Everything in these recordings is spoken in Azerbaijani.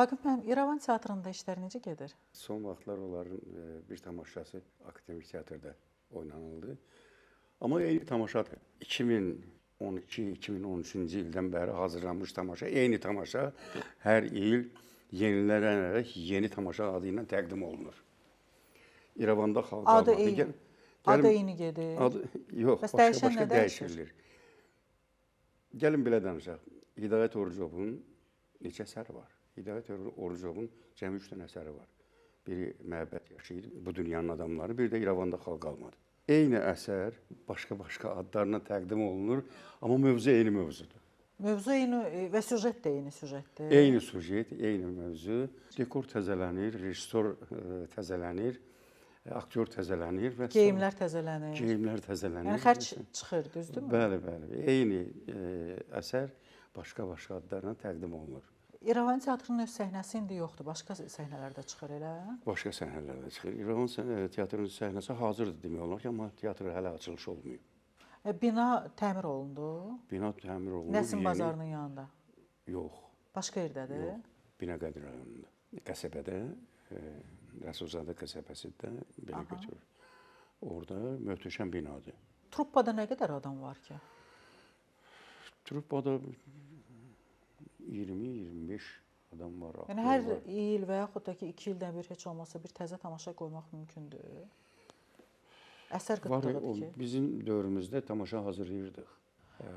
Vaqif müəllim, İrəvan teatrında işlər necə gedir? Son vaxtlar onların bir tamaşası Akademik Teatrda oynanıldı. Amma eyni tamaşadır. 2012-2013-cü ildən bəri hazırlanmış tamaşa, eyni tamaşa hər il yenilənərək yeni tamaşa adı ilə təqdim olunur. İrəvanda xalq Adı almadı. eyni. Adı eyni gedir. Yox, Bəs başqa dəyişən nə dəyişirilir. Gəlin belə danışaq. Hidayət Orucovun neçə əsəri var? Hidayət Orucovun cəmi 3 dənə əsəri var. Biri Məhəbbət yaşayır, bu dünyanın adamları, bir də İrəvanda xalq almadı. Eyni əsər başqa-başqa adlarla təqdim olunur, amma mövzu eyni mövzudur. Mövzu eyni və süjet də eyni süjetdir. Eyni süjet, eyni mövzu. Dekor təzələnir, rejissor təzələnir, aktyor təzələnir və Geyimlər təzələnir. Geyimlər təzələnir. Yəni xərc çıxır, düzdürmü? Bəli, bəli. Eyni əsər başqa-başqa adlarla təqdim olunur. İrəvan teatrının öz səhnəsi indi yoxdur. Başqa səhnələrdə çıxır elə? Başqa səhnələrdə çıxır. İrəvan teatrının səhnəsi hazırdır demək olar ki, amma teatr hələ açılış olmayıb. Bina təmir olundu. Bina təmir olundu. Nəsim bazarının yanında? Yox. Başqa yerdədir? Yox. Binəqədi rayonunda. Qəsəbədə, Rəsulzadə qəsəbəsində belə götürür. Orada möhtəşəm binadır. Truppada nə qədər adam var ki? Truppada 20-25 adam var. Yəni hər il və yaxud da ki 2 ildən bir heç olmasa bir təzə tamaşa qoymaq mümkündür. Əsər qıtlığıdır ki. Bizim dövrümüzdə tamaşa hazırlayırdıq.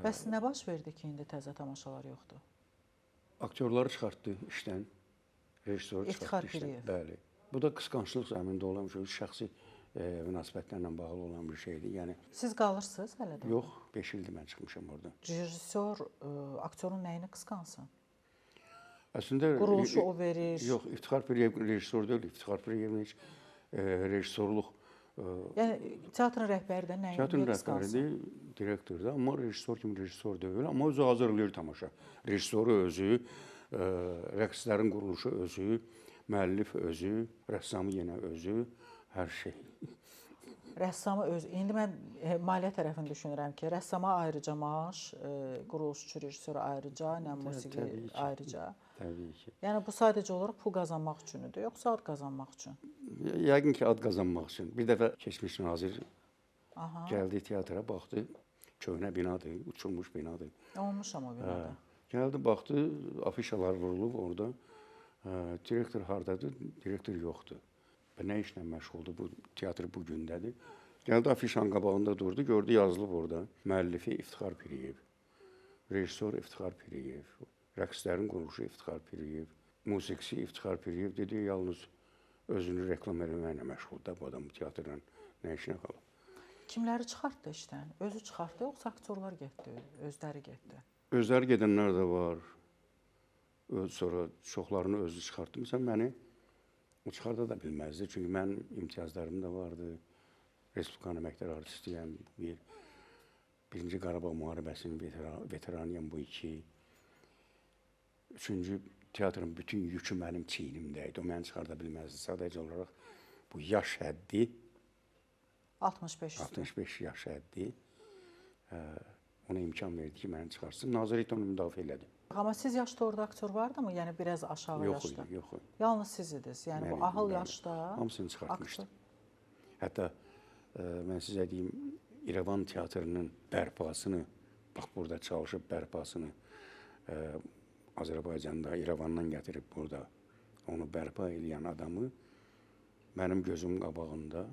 Bəs nə baş verdi ki, indi təzə tamaşalar yoxdur? Aktyorları çıxartdı işdən, rejissoru çıxartdı işdən. Bəli. Bu da qısqanclıq zəminində olan bir şey, şəxsi münasibətlərlə bağlı olan bir şeydir. Yəni siz qalırsınız hələ də? Yox, 5 ildir mən çıxmışam oradan. Rejissor aktyorun nəyini qısqansın? Əslində quruluşu o verir. Yox, İftixar Piriyev rejissor deyil. İftixar Piriyevin heç rejissorluq yəni teatrın rəhbəri də nəyini qısqansın? Teatrın rəhbəridir, direktordur, amma rejissor kimi rejissor deyil. Amma özü hazırlayır tamaşa. Rejissoru özü, rəqslərin quruluşu özü, müəllif özü, rəssamı yenə özü, hər şey. Rəssamı özü. İndi mən maliyyə tərəfini düşünürəm ki, rəssama ayrıca maaş, quruluşçu rejissoru ayrıca, nə musiqi ayrıca. Təbii ki. Yəni bu sadəcə olaraq pul qazanmaq üçündür, yoxsa ad qazanmaq üçün? Yəqin ki, ad qazanmaq üçün. Bir dəfə keçmiş nazir gəldi teatra, baxdı, köhnə binadır, uçulmuş binadır. Olmuşam o binada. Gəldi, baxdı, afişalar vurulub orada. Direktor hardadır? Direktor yoxdur. Və nə işlə məşğuldur bu teatr bu gündədir? Gəldi, afişanın qabağında durdu, gördü yazılıb orada. Müəllifi İftixar Piriyev, rejissor İftixar Piriyev, rəqslərin quruluşu İftixar Piriyev, musiqisi İftixar Piriyev dedi, yalnız özünü reklam eləməklə məşğuldur bu adam teatrla nə işinə qalıb. Kimləri çıxartdı işdən? Özü çıxartdı, yoxsa aktyorlar getdi, özləri getdi? Özləri gedənlər də var. Sonra çoxlarını özü çıxartdı. Məsələn, məni o çıxarda da bilməzdi. Çünki mən imtiyazlarım da vardı. Respublikanın əməkdar artistiyəm. Birinci Qarabağ müharibəsinin veteranıyam bu iki. Üçüncü, teatrın bütün yükü mənim çiynimdəydi. O məni çıxarda bilməzdi. Sadəcə olaraq bu yaş həddi 65 yaş həddi ona imkan verdi ki, məni çıxarsın. Nazirlik onu müdafiə elədi. Amma siz yaşda orada aktyor vardı mı? Yəni biraz aşağı yaşda? Yox idi. Yalnız siz idiniz. Yəni bu ahıl yaşda hamısını çıxartmışdı. Hətta mən sizə deyim, İrəvan teatrının bərpasını, bax burada çalışıb bərpasını Azərbaycanda, İrəvandan gətirib burada onu bərpa edən adamı mənim gözümün qabağında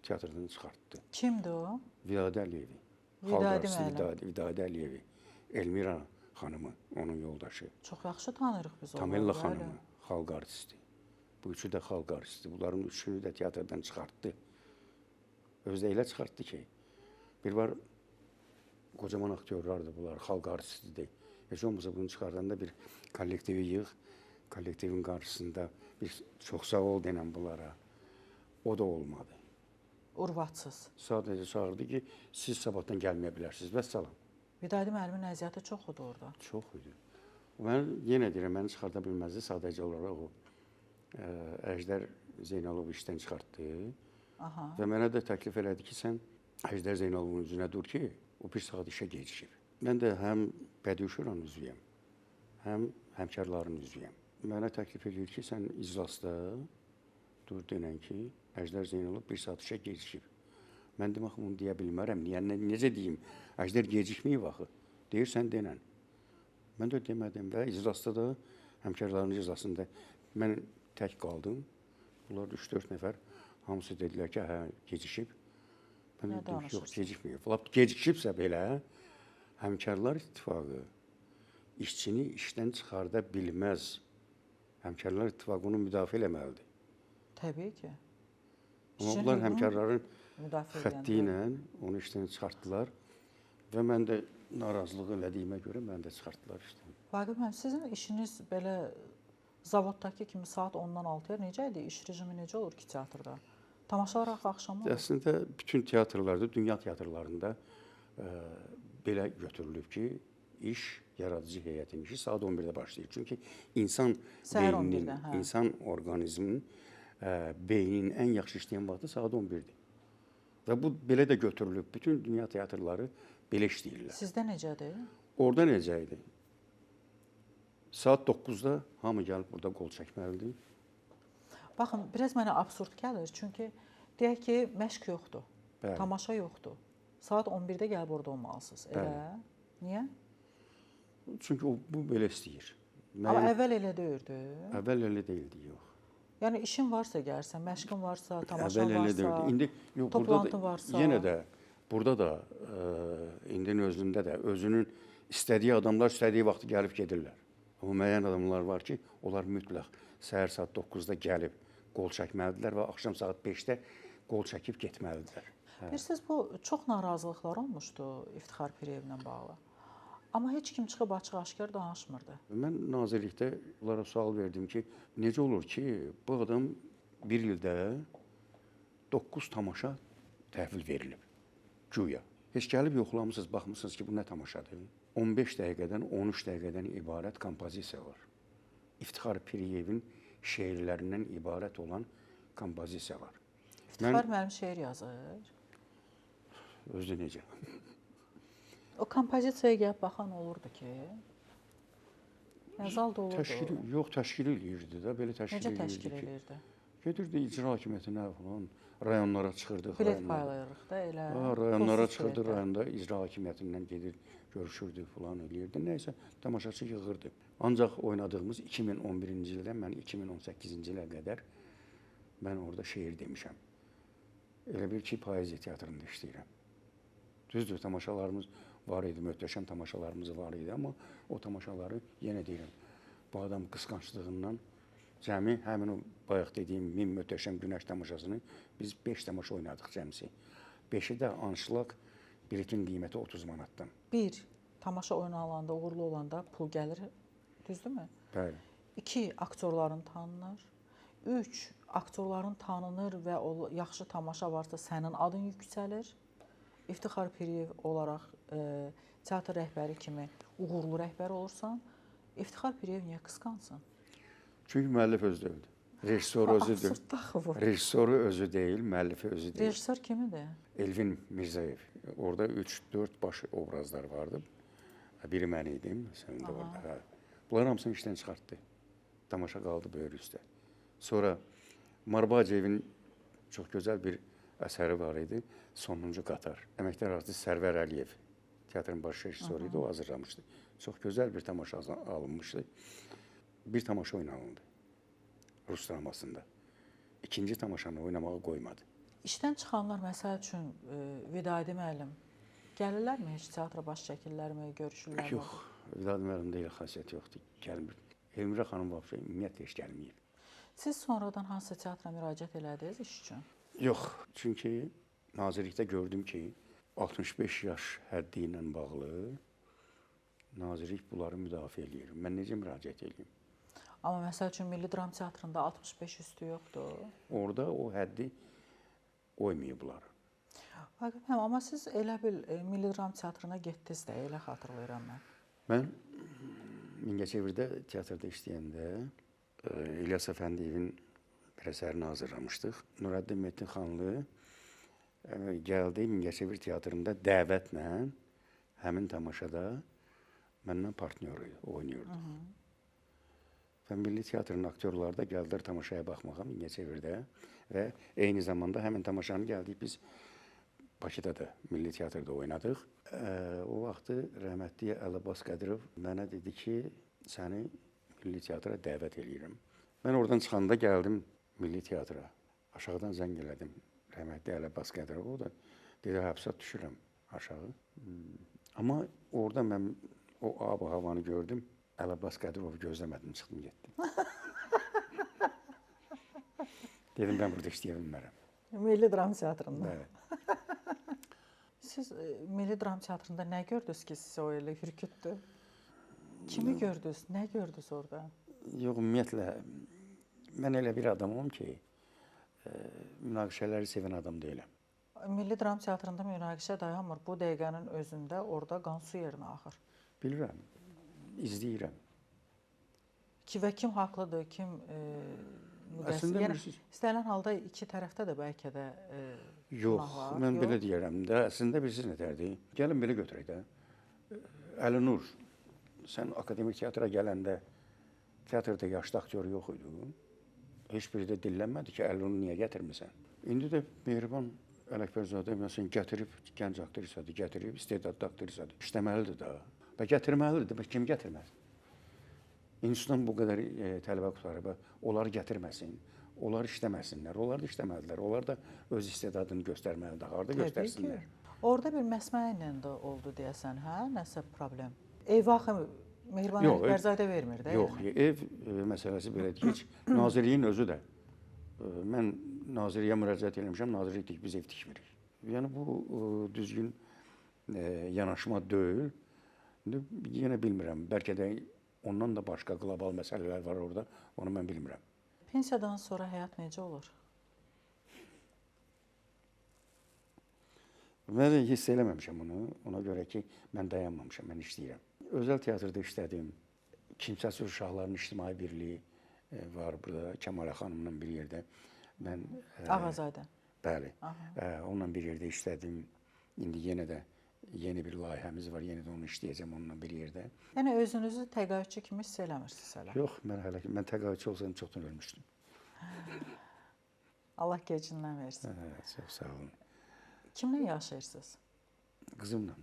teatrdan çıxartdı. Kimdir o? Vidadə Əliyevi. Vidadə Əliyevi. Elmira xanımı, onun yoldaşı. Çox yaxşı tanırıq biz onu. Tamella xanımı, xalq artisti. Bu üçü də xalq artisti. Bunların üçünü də teatrdan çıxartdı. Özü də elə çıxartdı ki, bir var, qocaman aktyorlardır bunlar, xalq artistidir. Heç olmasa bunu çıxardanda bir kollektivi yığ, kollektivin qarşısında bir çox sağ ol denən bunlara. O da olmadı. Urvatsız. Sadəcə çağırdı ki, siz sabahdan gəlməyə bilərsiniz. Vəssalam. Vidadi müəllimin əziyyəti çox idi orada. Çox idi. Mən yenə deyirəm, məni çıxarda bilməzdi. Sadəcə olaraq o Əjdər Zeynalov işdən çıxartdı. Və mənə də təklif elədi ki, sən Əjdər Zeynalovun üzünə dur ki, o bir saat işə gecikib. Mən də həm Bədii Şuranın üzvüyəm, həm həmkarların üzvüyəm. mənə təklif edir ki, sən iclasda dur denən ki, Əjdər Zeynalov 1 saat işə gecikib. Mən demək bunu deyə bilmərəm. Necə deyim? Əjdər gecikməyib axı. Deyir, sən denən. Mən də demədim və iclasda da, həmkarların iclasında mən tək qaldım. Bunlar 3-4 nəfər hamısı dedilər ki, hə, gecikib. Mən dedim ki, yox, gecikməyib. Lap gecikibsə belə, Həmkarlar İttifaqı işçini işdən çıxarda bilməz. Həmkarlar İttifaqı onu müdafiə eləməlidir. Təbii ki. Amma bunlar həmkarların xətti ilə onu işdən çıxartdılar və mən də narazılıq elədiyimə görə mən də çıxartdılar işdən. Vaqif müəllim, sizin işiniz belə zavoddakı kimi saat 10-dan 6-ya necə idi? İş rejimi necə olur ki, teatrda? Tamaşalar axşamı olur? Əslində, bütün teatrlarda, dünya teatrlarında belə götürülüb ki, iş, yaradıcı heyətin işi saat 11-də başlayır. Çünki insan beyninin, insan orqanizminin beyninin ən yaxşı işləyən vaxtı saat 11-dir. Və bu belə də götürülüb. Bütün dünya teatrları belə işləyirlər. Sizdə necədir? Orada necə idi? Saat 9-da hamı gəlib burada qol çəkməlidir. Baxın, biraz mənə absurd gəlir. Çünki deyək ki, məşq yoxdur, tamaşa yoxdur. Saat 11-də gəlib orada olmalısınız. Elə? Niyə? Çünki bu belə istəyir. Amma əvvəl elə deyirdi. Əvvəl elə deyildi, yox. Yəni işin varsa gəlsən, məşqin varsa, tamaşan varsa, indi toplantı varsa. Yenə də burada da indinin özündə də özünün istədiyi adamlar istədiyi vaxtı gəlib gedirlər. Amma müəyyən adamlar var ki, onlar mütləq səhər saat 9-da gəlib qol çəkməlidirlər və axşam saat 5-də qol çəkib getməlidirlər. Bilirsiniz, bu çox narazılıqlar olmuşdu İftixar Piriyevlə bağlı. Amma heç kim çıxıb açıq-aşkar danışmırdı. Mən nazirlikdə onlara sual verdim ki, necə olur ki, bu adam bir ildə 9 tamaşa təhvil verilib. Güya. Heç gəlib yoxlamısınız, baxmısınız ki, bu nə tamaşadır? 15 dəqiqədən, 13 dəqiqədən ibarət kompozisiya var. İftixar Piriyevin şeirlərindən ibarət olan kompozisiya var. İftixar mənim şeir yazır. Özü necə? O kompozisiyaya gəlib baxan olurdu ki, zal da olurdu. Yox, təşkil eləyirdi də, belə təşkil eləyirdi ki. Necə təşkil eləyirdi? Gedirdi icra hakimiyyətinə falan, rayonlara çıxırdıq. Bilet paylayırıq da elə. Rayonlara çıxırdı, rayonda icra hakimiyyətindən gedir, görüşürdü falan eləyirdi. Nəysə, tamaşaçı yığırdı. Ancaq oynadığımız 2011-ci ildən mən 2018-ci ilə qədər mən orada şeir demişəm. Elə bil ki, poeziya teatrında işləyirəm. Düzdür, tamaşalarımız var idi, möhtəşəm tamaşalarımız var idi, amma o tamaşaları yenə deyirəm, bu adam qısqanclığından cəmi həmin o bayaq dediyim 1000 möhtəşəm günəş tamaşasını biz 5 tamaşa oynadıq cəmsi. 5-i də anşlaq biletin qiyməti 30 manatdan. Bir, tamaşa oynanılanda, uğurlu olanda pul gəlir, düzdürmü? Bəli. 2, aktyorların tanınır. 3, aktyorların tanınır və o yaxşı tamaşa varsa sənin adın yüksəlir. İftixar Piriyev olaraq teatr rəhbəri kimi uğurlu rəhbər olursan, İftixar Piriyev niyə qısqansın? Çünki müəllif özü deyildi. Rejissoru özüdür. Rejissoru özü deyil, müəllifi özü deyil. Rejissor kimidir? Elvin Mirzəyev. Orada 3-4 baş obrazlar vardı. Biri mən idim, sən də orada. Bunlar hamısını işdən çıxartdı. Tamaşa qaldı böyrü üstə. Sonra Marbacevin çox gözəl bir əsəri var idi. Sonuncu qatar. Əməkdar artist Sərvər Əliyev teatrın baş rejissoru idi, o hazırlamışdı. Çox gözəl bir tamaşa alınmışdı. Bir tamaşa oynanıldı Rus dramasında. İkinci tamaşanı oynamağa qoymadı. İşdən çıxanlar məsəl üçün Vidadi müəllim gəlirlərmi heç teatra baş çəkirlərmi, görüşürlərmi? Yox, Vidadi müəllimdə elə xasiyyət yoxdur, gəlmir. Elmirə xanım vəbsə ümumiyyətlə heç gəlməyib. Siz sonradan hansı teatra müraciət elədiniz iş üçün? Yox, çünki nazirlikdə gördüm ki, 65 yaş həddi ilə bağlı nazirlik bunları müdafiə eləyir. Mən necə müraciət edeyim? Amma məsəl üçün Milli Dram Teatrında 65 üstü yoxdur. Orada o həddi oymayıblar. Vaqif müəllim, amma siz elə bil Milli Dram Teatrına getdiniz də, elə xatırlayıram mən. Mən Mingəçevirdə teatrda işləyəndə İlyas Əfəndiyevin bir əsərini hazırlamışdıq. Nurəddin Metinxanlı gəldi Mingəçevir teatrında dəvətlə həmin tamaşada məndən partnyor oynayırdı. Və Milli Teatrın aktyorları da gəldilər tamaşaya baxmağa Mingəçevirdə və eyni zamanda həmin tamaşanı gəldik biz Bakıda da Milli Teatrda oynadıq. O vaxtı rəhmətli Əlabbas Qədirov mənə dedi ki, səni Milli Teatra dəvət eləyirəm. Mən oradan çıxanda gəldim Milli Teatra. Aşağıdan zəng elədim rəhmətli Əlabbas Qədirov. O da dedi, həbsat düşürəm aşağı. Amma orada mən o ab-havanı gördüm. Əlabbas Qədirovu gözləmədim, çıxdım, getdim. Dedim, mən burada işləyə bilmərəm. Milli Dram Teatrında. Bəli. Siz Milli Dram Teatrında nə gördünüz ki, sizi o elə hürkütdü? Kimi gördünüz? Nə gördünüz orada? Yox, ümumiyyətlə, mən elə bir adamım ki, münaqişələri sevən adam deyiləm. Milli Dram Teatrında münaqişə dayanmır. Bu dəqiqənin özündə orada qan su yerinə axır. Bilirəm, izləyirəm. Və kim haqlıdır, kim Əslində yəni, bilirsiniz. istənilən halda iki tərəfdə də bəlkə də Yox, mən belə deyərəm də, əslində bilirsiniz nətərdir? Gəlin belə götürək də. Əlinur, sən akademik teatra gələndə teatrda yaşlı aktyor yox idi. Heç biri də dillənmədi ki, Əlinuru niyə gətirmirsən? İndi də Mehriban Ələkbərzadə məsələn gətirib, gənc aktrisadır, gətirib, istedadlı aktrisadır. İşləməlidir də. Və gətirməlidir, və kim gətirməz? İnstitutdan bu qədər tələbə qutarıb, onları gətirməsin, onlar işləməsinlər, onlar da işləməlidirlər, onlar da öz istedadını göstərməlidir, harada göstərsinlər. Orada bir məsməyə də oldu deyəsən, hə? Nəsə problem. Ev axı Mehriban Ələkbərzadə vermir də? Yox, ev məsələsi belədir, heç nazirliyin özü də. Mən nazirliyə müraciət eləmişəm, nazirlik deyik, biz ev tikmirik. Yəni bu düzgün yanaşma deyil. Yenə bilmirəm, bəlkə də ondan da başqa qlobal məsələlər var orada, onu mən bilmirəm. Pensiyadan sonra həyat necə olur? Mən hiss eləməmişəm bunu, ona görə ki, mən dayanmamışam, mən işləyirəm. Özəl teatrda işlədim, Kimsəsiz Uşaqların İctimai Birliyi var burada, Kəmalə xanımla bir yerdə. Mən Ağazadə. Bəli, onunla bir yerdə işlədim. İndi yenə də yeni bir layihəmiz var, yenə də onu işləyəcəm onunla bir yerdə. Yəni özünüzü təqaüdçü kimi hiss eləmirsiniz hələ? Yox, mən təqaüdçü olsam çoxdan ölmüşdüm. Allah gecindən versin. Çox sağ olun. Kimlə yaşayırsınız? Qızımla.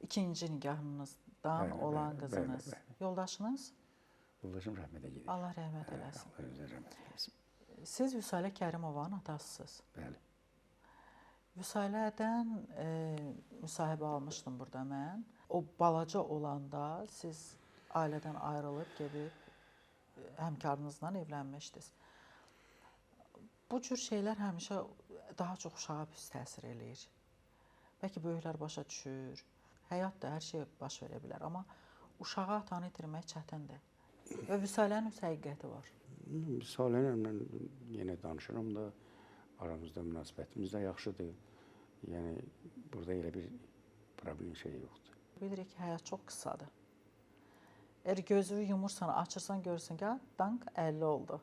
İkinci nikahınızdan olan qızınız. Yoldaşınız? Yoldaşım rəhmətə gedib. Allah rəhmət eləsin. Allah özü rəhmət eləsin. Siz Vüsalə Kərimovanın atasısınız. Bəli. Vüsalədən müsahibə almışdım burada mən. O balaca olanda siz ailədən ayrılıb gedib həmkarınızla evlənmişdiniz. Bu cür şeylər həmişə daha çox uşağa pis təsir eləyir. Bəlkə böyüklər başa düşür, həyatda hər şey baş verə bilər, amma uşağa atanı itirmək çətindir. Və Vüsalənin öz həqiqəti var. Vüsalə ilə yenə danışıram da, aramızda münasibətimiz də yaxşıdır. Yəni, burada elə bir problem şey yoxdur. Bilirik ki, həyat çox qısadır. Əgər gözünü yumursan, açırsan, görürsən ki, dank 50 oldu.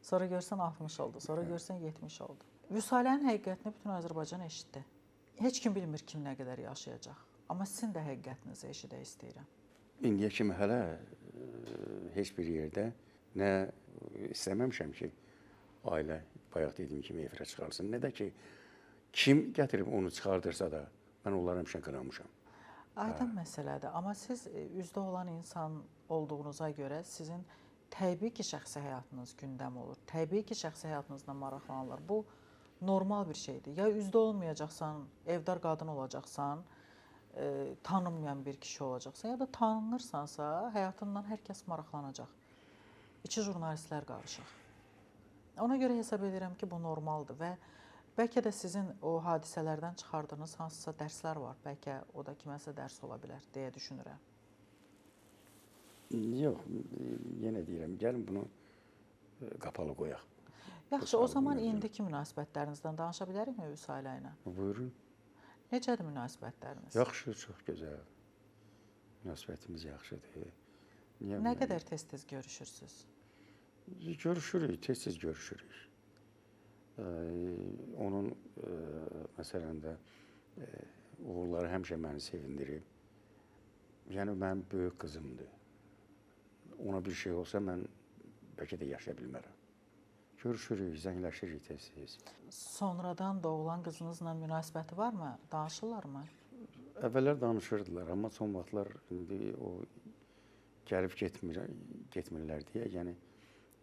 Sonra görürsən 60 oldu, sonra görürsən 70 oldu. Vüsalənin həqiqətini bütün Azərbaycan eşitdi. Heç kim bilmir kim nə qədər yaşayacaq. Amma sizin də həqiqətinizi eşidək istəyirəm. İndiyə kimi hələ heç bir yerdə nə istəməmişəm ki, ailə bayaq dediyim kimi efirə çıxarsın, nə də ki, kim gətirib onu çıxardırsa da, mən onları həmişə qınamışam. Aydın məsələdir, amma siz üzdə olan insan olduğunuza görə sizin təbii ki, şəxsi həyatınız gündəm olur. Təbii ki, şəxsi həyatınızla maraqlanırlar. Bu normal bir şeydir. Ya üzdə olmayacaqsan, evdar qadın olacaqsan, tanınmayan bir kişi olacaqsan, ya da tanınırsansa, həyatından hər kəs maraqlanacaq. İki jurnalistlər qarışıq. Ona görə hesab edirəm ki, bu normaldır və bəlkə də sizin o hadisələrdən çıxardığınız hansısa dərslər var. Bəlkə o da kiməsə dərs ola bilər deyə düşünürəm. Yox, yenə deyirəm, gəlin bunu qapalı qoyaq. Yaxşı, o zaman indiki münasibətlərinizdən danışa bilərikmi Vüsalə ilə? Buyurun. Necədir münasibətləriniz? Yaxşı, çox gözəl. Münasibətimiz yaxşıdır. Nə qədər tez-tez görüşürsünüz? Görüşürük, tez-tez görüşürük. Onun məsələn də uğurları həmişə məni sevindirib. Yəni, mənim böyük qızımdır. Ona bir şey olsa, mən bəlkə də yaşaya bilmərəm. Görüşürük, zəngləşirik tez-tez. Sonradan doğulan qızınızla münasibəti varmı? Danışırlarmı? Əvvəllər danışırdılar, amma son vaxtlar indi o gəlib getmirlər deyə, yəni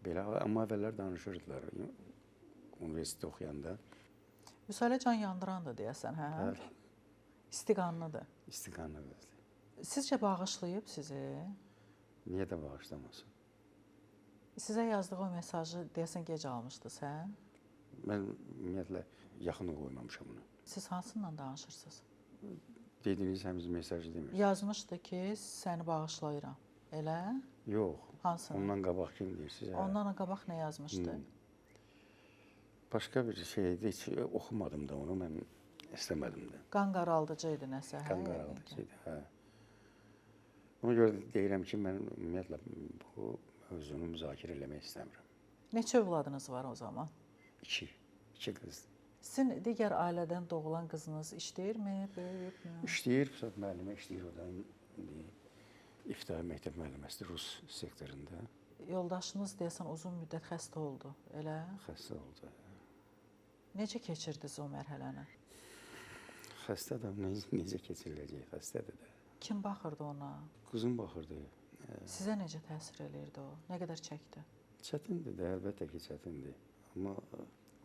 belə, amma əvvəllər danışırdılar universitetdə oxuyanda. Vüsalə can yandırandır deyəsən, hə? Bəli, İstiqanlıdır. istiqanlıdır. Sizcə bağışlayıb sizi? Niyə də bağışlamasın? Sizə yazdığı o mesajı deyəsən gec almışdı sən? Mən ümumiyyətlə yaxına qoymamışam onu. Siz hansından danışırsınız? Dediyiniz həmin mesajı demir. Yazmışdı ki, səni bağışlayıram. Elə? Yox. Hansını? Ondan qabaq kim deyirsiniz? Ondan qabaq nə yazmışdı? Başqa bir şeydi, heç oxumadım da onu, mən istəmədim də. Qan qaraldıcı idi nəsə, hə? Qan qaraldıcı idi, hə. Ona görə də deyirəm ki, mən ümumiyyətlə bu mövzunu müzakirə eləmək istəmirəm. Neçə övladınız var o zaman? İki qızdır. Sizin digər ailədən doğulan qızınız işləyirmi, böyüyübmü? İşləyir, müəllimə işləyir o da. İbtidai məktəb müəlliməsidir Rus sektorunda. Yoldaşınız deyəsən uzun müddət xəstə oldu, elə? Xəstə oldu. Necə keçirdiniz o mərhələni? Xəstə adam necə keçiriləcək, xəstədir də. Kim baxırdı ona? Qızım baxırdı. Sizə necə təsir eləyirdi o? Nə qədər çəkdi? Çətindir də, əlbəttə ki, çətindir. Amma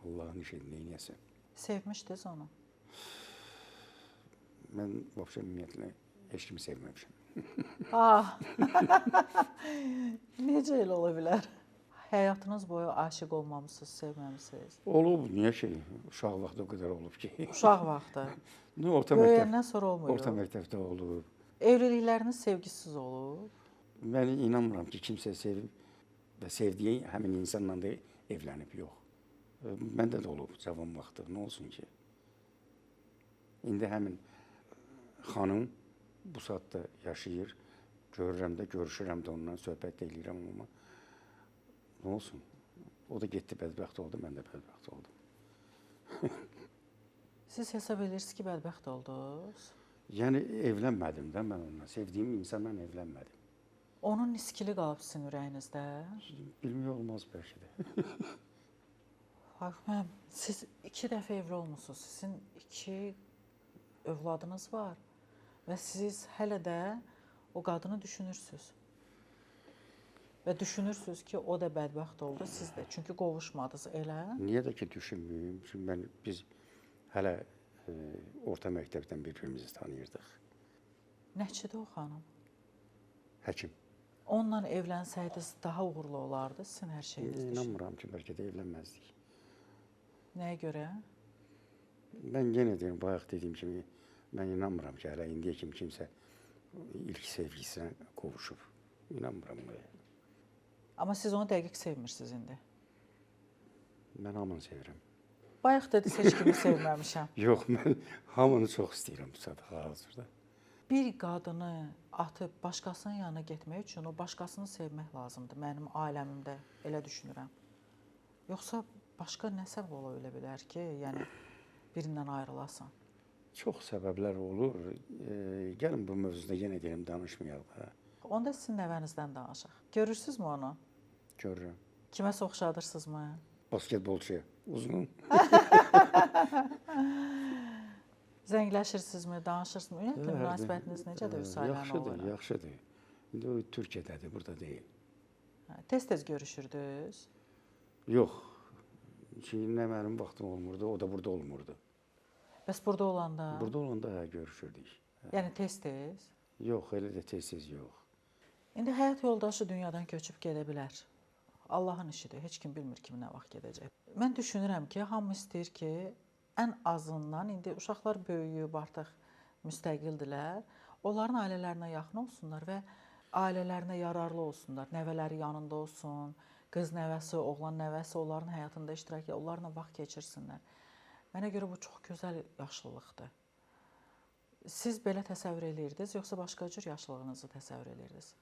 Allahın işi neyniyəsən? Sevmişdiniz onu? Mən vəbşə ümumiyyətlə heç kimi sevməmişəm. Necə elə ola bilər? Həyatınız boyu aşiq olmamısınız, sevməmisiniz? Olub, niyə ki? Uşaq vaxtı o qədər olub ki. Uşaq vaxtı. Böyüyəndən sonra olmuyor. Orta məktəbdə olub. Evlilikləriniz sevgisiz olub? Mən inanmıram ki, kimsə sevib və sevdiyi həmin insanla da evlənib, yox. Məndə də olub cavan vaxtı, nə olsun ki? İndi həmin xanım bu saatda yaşayır, görürəm də, görüşürəm də ondan, söhbət də eləyirəm, amma nə olsun? O da getdi, bədbəxt oldu, mən də bədbəxt oldum. Siz hesab edirsiniz ki, bədbəxt oldunuz? Yəni, evlənmədim də mən onunla, sevdiyim insanla evlənmədim. Onun niskili qalıb sizin ürəyinizdə? Bilmək olmaz bəlkə də. Mən, siz 2 dəfə evli olmusunuz, sizin 2 övladınız var və siz hələ də o qadını düşünürsünüz. Və düşünürsünüz ki, o da bədbəxt oldu, siz də. Çünki qovuşmadınız, elə? Niyə də ki, düşünməyim? Çünki biz hələ orta məktəbdən bir-birimizi tanıyırdıq. Nəçidir o xanım? Həkim. Onunla evlənsəydiniz daha uğurlu olardı sizin hər şeyiniz? İnanmıram ki, bəlkə də evlənməzdik. Nəyə görə? Mən yenə deyim, bayaq dediyim kimi, mən inanmıram ki, hələ indiyə kimi kimsə ilk sevgisinə qovuşub. İnanmıram buna. Amma siz onu dəqiq sevmirsiniz indi. Mən hamını sevirəm. Bayaq dediniz, heç kimi sevməmişəm. Yox, mən hamını çox istəyirəm bu saat hazırda. Bir qadını atıb başqasının yanına getmək üçün o başqasını sevmək lazımdır. Mənim ailəmimdə elə düşünürəm. Yoxsa başqa nə səbəb ola bilər ki, yəni birindən ayrılasan? Çox səbəblər olur. Gəlin bu mövzuda yenə deyim, danışmayaq da. Onda sizin nəvənizdən danışaq. Görürsünüzmü onu? Görürəm. Kiməsə oxşadırsınızmı? Basketbolçuya, uzun. Zəngləşirsinizmi, danışırsınızmı? Ümumiyyətlə münasibətiniz necədir Vüsalənin oğluna? Yaxşıdır. İndi o Türkiyədədir, burada deyil. Tez-tez görüşürdünüz? Yox. Nə mənim vaxtım olmurdu, o da burada olmurdu. Bəs burada olanda? Burada olanda görüşürdük. Yəni tez-tez? Yox, elə də tez-tez yox. İndi həyat yoldaşı dünyadan köçüb gedə bilər. Allahın işidir, heç kim bilmir kim nə vaxt gedəcək. Mən düşünürəm ki, hamı istəyir ki, ən azından indi uşaqlar böyüyüb, artıq müstəqildilər. Onların ailələrinə yaxın olsunlar və ailələrinə yararlı olsunlar. Nəvələri yanında olsun, qız nəvəsi, oğlan nəvəsi onların həyatında iştirak edir, onlarla vaxt keçirsinlər. Mənə görə bu çox gözəl yaşlılıqdır. Siz belə təsəvvür edirdiniz, yoxsa başqa cür yaşlılığınızı təsəvvür edirdiniz?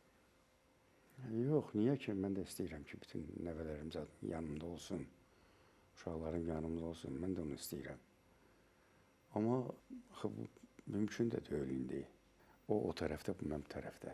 Yox, niyə ki? Mən də istəyirəm ki, bütün nəvələrim yanımda olsun, uşaqlarım yanımda olsun, mən də onu istəyirəm. Amma bu mümkün də deyil indi. O tərəfdə, bu mənim tərəfdə.